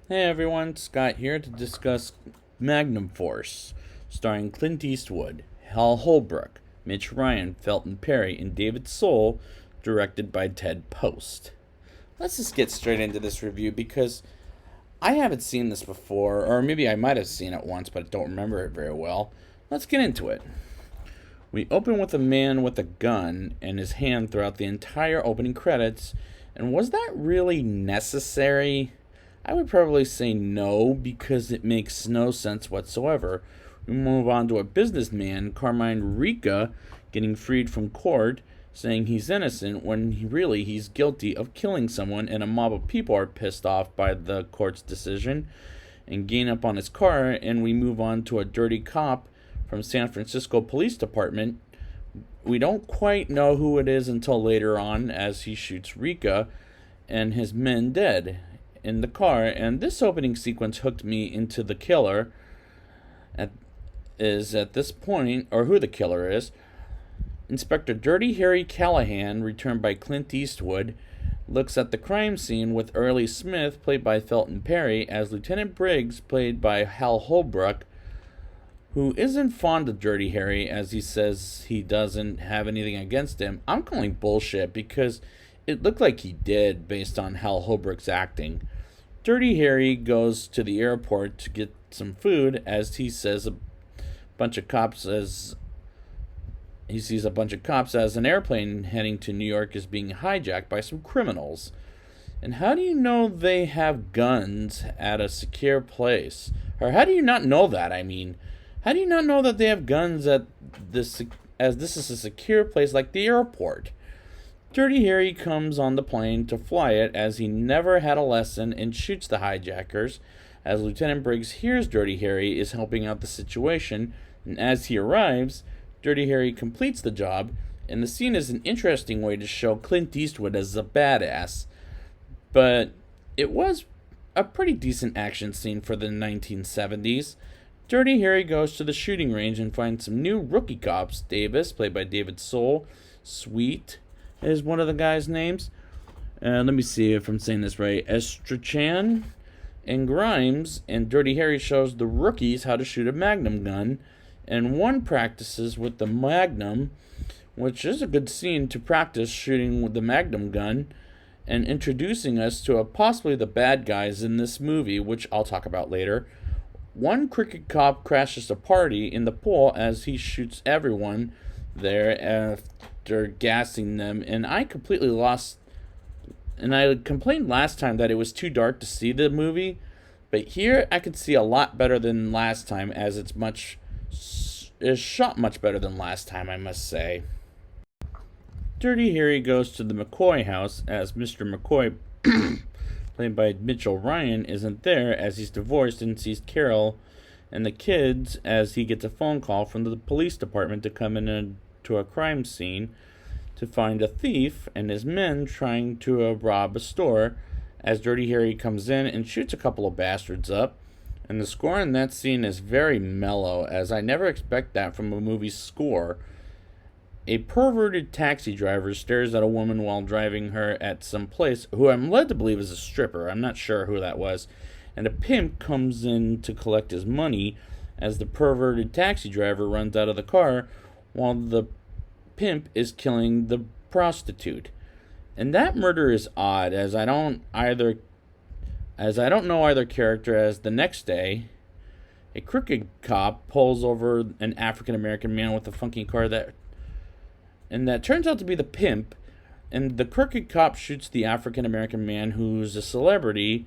Hey everyone, Scott here to discuss Magnum Force, starring Clint Eastwood, Hal Holbrook, Mitch Ryan, Felton Perry, and David Soul, directed by Ted Post. Let's just get straight into this review because I haven't seen this before, or maybe I might have seen it once, but I don't remember it very well. Let's get into it. We open with a man with a gun in his hand throughout the entire opening credits, and was that really necessary? I would probably say no, because it makes no sense whatsoever. We move on to a businessman, Carmine Rica, getting freed from court, saying he's innocent when he's guilty of killing someone, and a mob of people are pissed off by the court's decision and gain up on his car, and we move on to a dirty cop from San Francisco Police Department. We don't quite know who it is until later on, as he shoots Rica and his men dead in the car, and this opening sequence hooked me into the killer at this point, or who the killer is. Inspector Dirty Harry Callahan, returned by Clint Eastwood, looks at the crime scene with Early Smith, played by Felton Perry, as Lieutenant Briggs, played by Hal Holbrook, who isn't fond of Dirty Harry, as he says he doesn't have anything against him. I'm calling bullshit because it looked like he did based on Hal Holbrook's acting. Dirty Harry goes to the airport to get some food, as he sees a bunch of cops as an airplane heading to New York is being hijacked by some criminals. And how do you know they have guns at a secure place? Or how do you not know that? How do you not know that they have guns at this, as this is a secure place like the airport? Dirty Harry comes on the plane to fly it, as he never had a lesson, and shoots the hijackers. As Lieutenant Briggs hears Dirty Harry is helping out the situation, and as he arrives, Dirty Harry completes the job, and the scene is an interesting way to show Clint Eastwood as a badass. But it was a pretty decent action scene for the 1970s. Dirty Harry goes to the shooting range and finds some new rookie cops. Davis, played by David Soul, Sweet is one of the guys' names. Let me see if I'm saying this right. Estrachan and Grimes, and Dirty Harry shows the rookies how to shoot a Magnum gun, and one practices with the Magnum, which is a good scene to practice shooting with the Magnum gun, and introducing us to possibly the bad guys in this movie, which I'll talk about later. One crooked cop crashes a party in the pool as he shoots everyone there after gassing them, and I completely lost. And I complained last time that it was too dark to see the movie, but here I could see a lot better than last time, as it's shot much better than last time, I must say. Dirty Harry goes to the McCoy house, as Mr. McCoy, played by Mitchell Ryan, isn't there, as he's divorced, and sees Carol and the kids as he gets a phone call from the police department to come in to a crime scene to find a thief and his men trying to rob a store, as Dirty Harry comes in and shoots a couple of bastards up. And the score in that scene is very mellow, as I never expect that from a movie's score. A perverted taxi driver stares at a woman while driving her at some place, who I'm led to believe is a stripper. I'm not sure who that was. And a pimp comes in to collect his money, as the perverted taxi driver runs out of the car while the pimp is killing the prostitute. And that murder is odd, as I don't know either character, as the next day a crooked cop pulls over an African American man with a funky car that turns out to be the pimp, and the crooked cop shoots the African American man who's a celebrity,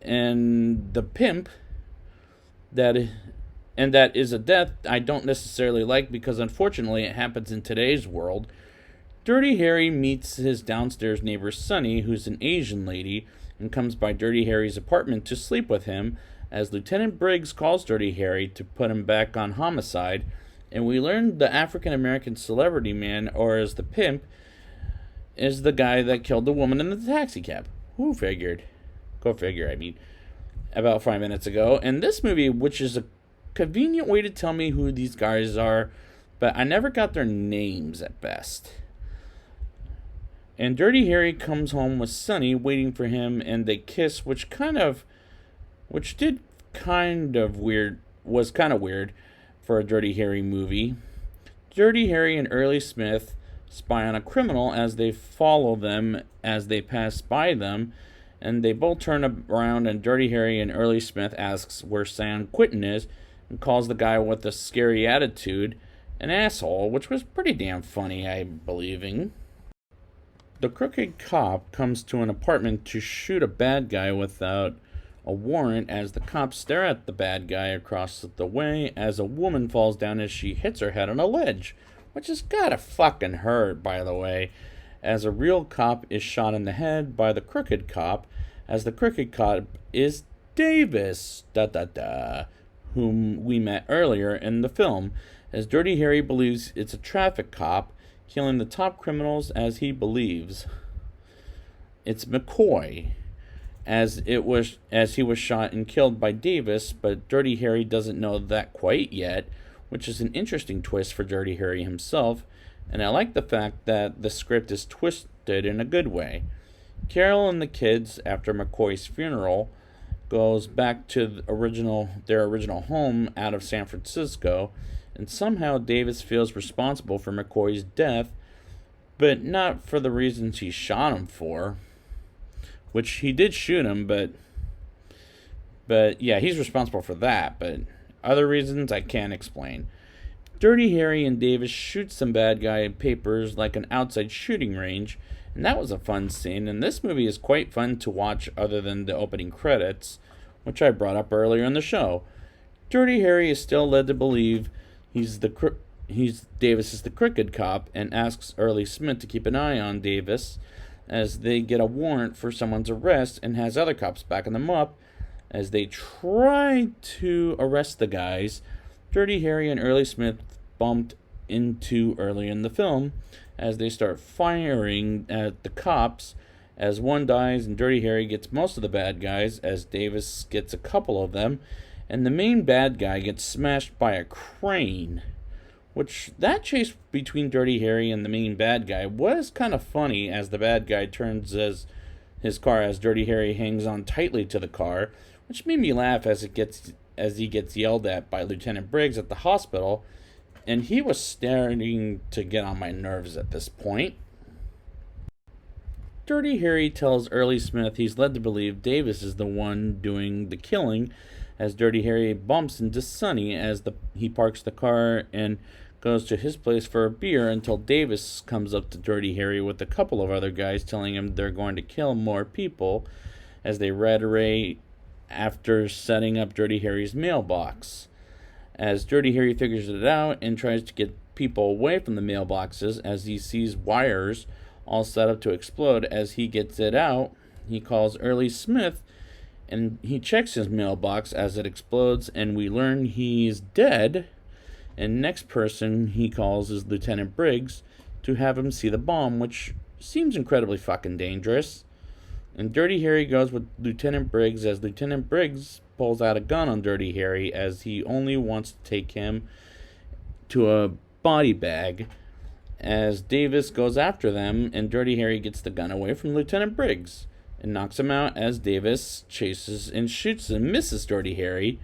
and the pimp that is a death I don't necessarily like, because unfortunately it happens in today's world. Dirty Harry meets his downstairs neighbor Sunny, who's an Asian lady, and comes by Dirty Harry's apartment to sleep with him, as Lieutenant Briggs calls Dirty Harry to put him back on homicide, and we learn the African American celebrity man, or as the pimp, is the guy that killed the woman in the taxi cab. Who figured? Go figure, about 5 minutes ago. And this movie, which is a convenient way to tell me who these guys are, but I never got their names at best. And Dirty Harry comes home with Sunny waiting for him, and they kiss, which kind of which did kind of weird was kind of weird for a Dirty Harry movie. Dirty Harry and Early Smith spy on a criminal as they follow them as they pass by them, and they both turn around and Dirty Harry and Early Smith asks where San Quentin is and calls the guy with the scary attitude an asshole, which was pretty damn funny, I'm believing. The crooked cop comes to an apartment to shoot a bad guy without a warrant as the cops stare at the bad guy across the way as a woman falls down as she hits her head on a ledge, which has gotta fucking hurt, by the way, as a real cop is shot in the head by the crooked cop, as the crooked cop is Davis, whom we met earlier in the film, as Dirty Harry believes it's a traffic cop killing the top criminals as he believes it's McCoy, as he was shot and killed by Davis, but Dirty Harry doesn't know that quite yet, which is an interesting twist for Dirty Harry himself, and I like the fact that the script is twisted in a good way. Carol and the kids, after McCoy's funeral, goes back to their original home out of San Francisco, and somehow Davis feels responsible for McCoy's death, but not for the reasons he shot him for. Which he did shoot him, but yeah, he's responsible for that, but other reasons I can't explain. Dirty Harry and Davis shoot some bad guy in papers like an outside shooting range, and that was a fun scene, and this movie is quite fun to watch other than the opening credits, which I brought up earlier in the show. Dirty Harry is still led to believe Davis is the crooked cop and asks Early Smith to keep an eye on Davis as they get a warrant for someone's arrest and has other cops backing them up as they try to arrest the guys Dirty Harry and Early Smith bumped into early in the film as they start firing at the cops as one dies and Dirty Harry gets most of the bad guys as Davis gets a couple of them and the main bad guy gets smashed by a crane. Which, that chase between Dirty Harry and the main bad guy was kind of funny as the bad guy turns his car as Dirty Harry hangs on tightly to the car, which made me laugh as he gets yelled at by Lieutenant Briggs at the hospital, and he was starting to get on my nerves at this point. Dirty Harry tells Early Smith he's led to believe Davis is the one doing the killing, as Dirty Harry bumps into Sonny as he parks the car and goes to his place for a beer until Davis comes up to Dirty Harry with a couple of other guys telling him they're going to kill more people as they reiterate after setting up Dirty Harry's mailbox. As Dirty Harry figures it out and tries to get people away from the mailboxes as he sees wires all set up to explode, as he gets it out, he calls Early Smith and he checks his mailbox as it explodes, and we learn he's dead. And next person he calls is Lieutenant Briggs to have him see the bomb, which seems incredibly fucking dangerous. And Dirty Harry goes with Lieutenant Briggs as Lieutenant Briggs pulls out a gun on Dirty Harry as he only wants to take him to a body bag. As Davis goes after them, and Dirty Harry gets the gun away from Lieutenant Briggs and knocks him out as Davis chases and shoots and misses Dirty Harry.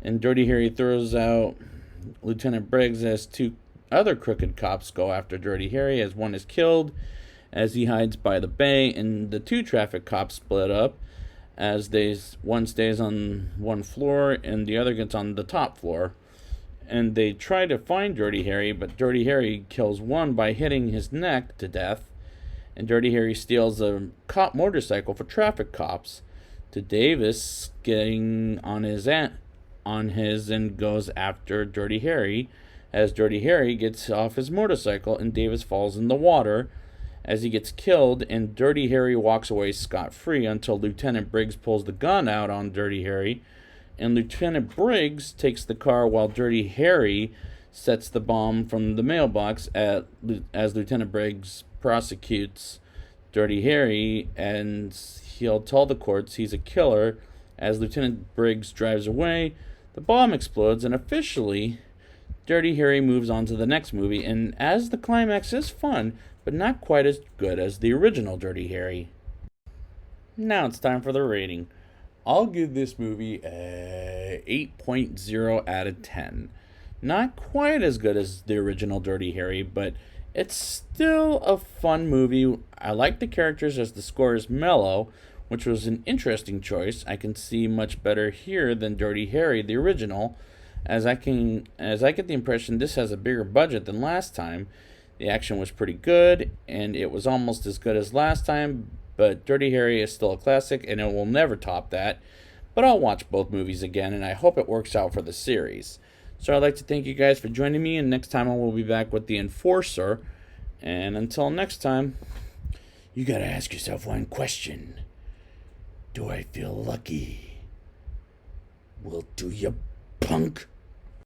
And Dirty Harry throws out Lieutenant Briggs as two other crooked cops go after Dirty Harry as one is killed as he hides by the bay, and the two traffic cops split up as one stays on one floor and the other gets on the top floor. And they try to find Dirty Harry, but Dirty Harry kills one by hitting his neck to death. And Dirty Harry steals a cop motorcycle for traffic cops to Davis getting on his and goes after Dirty Harry as Dirty Harry gets off his motorcycle and Davis falls in the water as he gets killed, and Dirty Harry walks away scot-free until Lieutenant Briggs pulls the gun out on Dirty Harry, and Lieutenant Briggs takes the car while Dirty Harry sets the bomb from the mailbox as Lieutenant Briggs prosecutes Dirty Harry, and he'll tell the courts he's a killer. As Lieutenant Briggs drives away, the bomb explodes, and officially, Dirty Harry moves on to the next movie, and as the climax is fun, but not quite as good as the original Dirty Harry. Now it's time for the rating. I'll give this movie a 8.0 out of 10. Not quite as good as the original Dirty Harry, but it's still a fun movie. I like the characters as the score is mellow, which was an interesting choice. I can see much better here than Dirty Harry, the original, as I get the impression this has a bigger budget than last time. The action was pretty good, and it was almost as good as last time, but Dirty Harry is still a classic, and it will never top that. But I'll watch both movies again, and I hope it works out for the series. So I'd like to thank you guys for joining me, and next time I will be back with The Enforcer. And until next time, you gotta ask yourself one question. Do I feel lucky? Well, do you, punk?